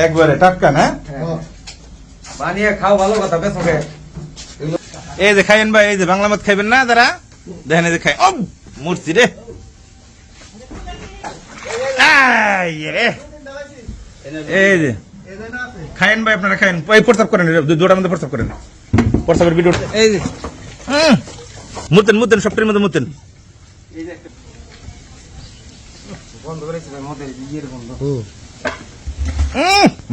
একবারে টাটকা না? বানিয়ে খাও, ভালো কথা, বেশ ওকে। এই যে খাইবেন ভাই, এই যে বাংলা মদ খাইবেন না যারা, দেখেন এই যে খাই। ও মূর্তি রে, এই যে খাইন ভাই, আপনারা খাইন। এই প্রস্তাব করেন, দুটার মধ্যে প্রস্তাব করেন, প্রস্তাবের ভিডিও। এই যে মুতেন মুতেন, সবটির মধ্যে মুতেন। বন্ধ করেছি ভাই, মদের ইয়ের বন্ধ।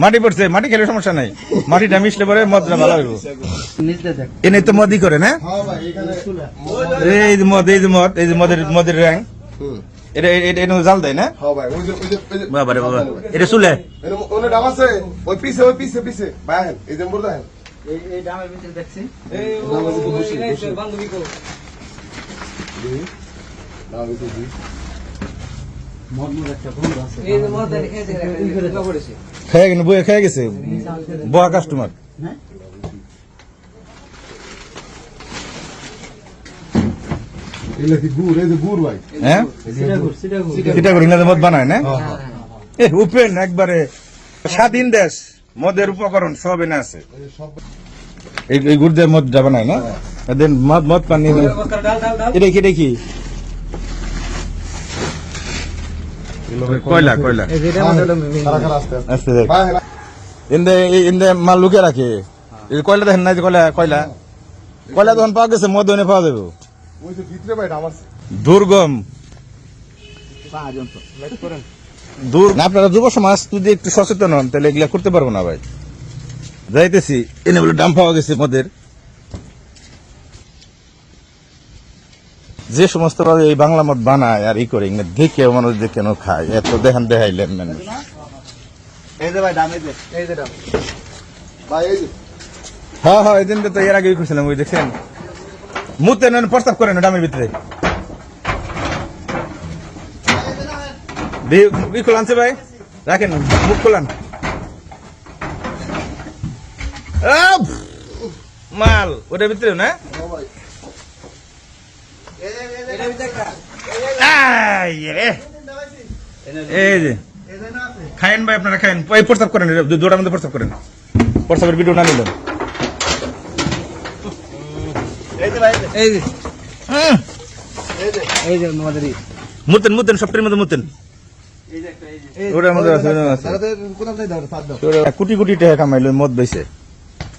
মাটি পড়ছে, মাটি খেলে সমস্যা নাই, মাটিটা মিশলে পরে মদটা ভালো হইব। নিচে দেখ, এনে তো মদই করে না? এই যে মদ, এই যে মদ, এই যে মদের রং, এটা এটা এটা জাল দেয় না? বাবা রে বাবা, এটা চুলে এই ডামের ভিতরে দেখছি। বান্ধবী কো মদ মদ একটা বন্ধু আছে। এই যে মদ এই যে রাখা পড়েছে। খেয়ে গেছে, বইয়ে খেয়ে গেছে, বড় কাস্টমার। হ্যাঁ, হ্যাঁ সেটা করি না, মদ বানায় না? উপেন একবারে স্বাধীন দেশ, মদের উপকরণ সব এনে আছে। এই গুড় দিয়ে মদটা বানায় না? দেন মদ পানি এটা কি দেখি, কয়লা কয়লা আস্তে দেখ, ইন্দে মাল লুকে রাখে। এই কয়লা দেখেন না, যে কয়লা কয়লা কয়লা তখন পাওয়া গেছে, মদ এনে পাওয়া যাবে। দুর্গম আপনারা যুব সমাজ যদি একটু সচেতন হন, তাহলে এগুলা করতে পারবো না ভাই। যাইতেছি এনে বলে দাম পাওয়া গেছে মদের। যে সমস্ত এই বাংলা মদ বানায় আর ই করে, দেখে মানুষ যে কেন খায়, এত দেখান দেখাইলেন মানুষ। হ্যাঁ হ্যাঁ, এই দিন তো এর আগে করছিলাম, ওই দেখছেন মুতে নেন, প্রস্তাব করেন ডামের ভিতরে। খোলানছে ভাই, রাখেন, মুখ খোলান। মাল ওটার ভিতরে না? এই যে খাইন ভাই, আপনারা খাইন। এই প্রস্তাব করেন, দুটার মধ্যে প্রস্তাব করেন, প্রস্তাবের ভিডিও না নিলেন। এই যে মদের মুতেন মুতেন, সবটির মধ্যে মুতেন। ওটার মধ্যে কোটি কোটি টাকা কামাইলো মদ বেচে,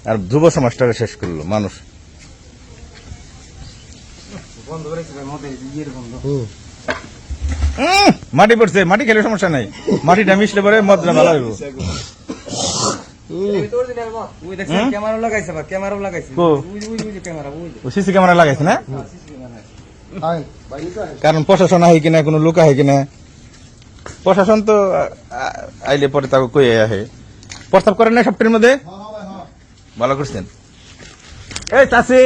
আর যুব সমাজটাকে শেষ করলো মানুষ। বন্ধ করেছি ভাই, মদের ইয়ের বন্ধ। মাটি পড়ছে, মাটি খেলে সমস্যা নাই, মাটিটা মিশলে পরে মদটা ভালো হইব। ক্যামেরা লাগাইছে, ক্যামেরা লাগাইছে, সিসি ক্যামেরা লাগাইছে না? কারণ প্রশাসন আহে কিনা, কোনো লোক আহে কিনা, প্রশাসন তো আইলে পরে তাকে কই আহে। প্রস্তাব করেন না সবটির মধ্যে? ভালো করছেন। এই চাষি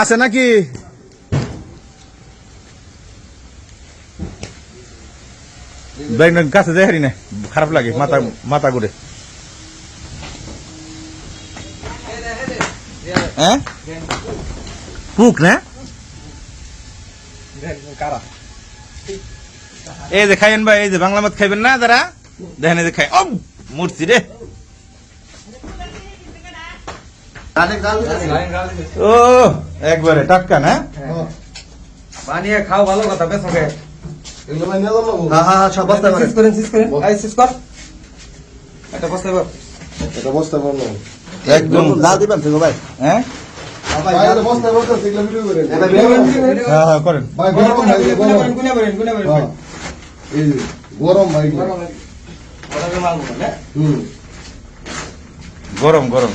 আছে নাকি? গাছে যাই হারি না, খারাপ লাগে, মাথা মাথা ঘুরে। হ্যাঁ পুক না? এই যে খাইবেন ভাই, এই যে বাংলা মদ খাইবেন না যারা, দেখেন এই যে খাই। ও মূর্তি রে, ও একবারে টাটকা না? বানিয়ে খাও, ভালো কথা, বেশ ওকে। একদম ভাই। হ্যাঁ করেন গরম গরম।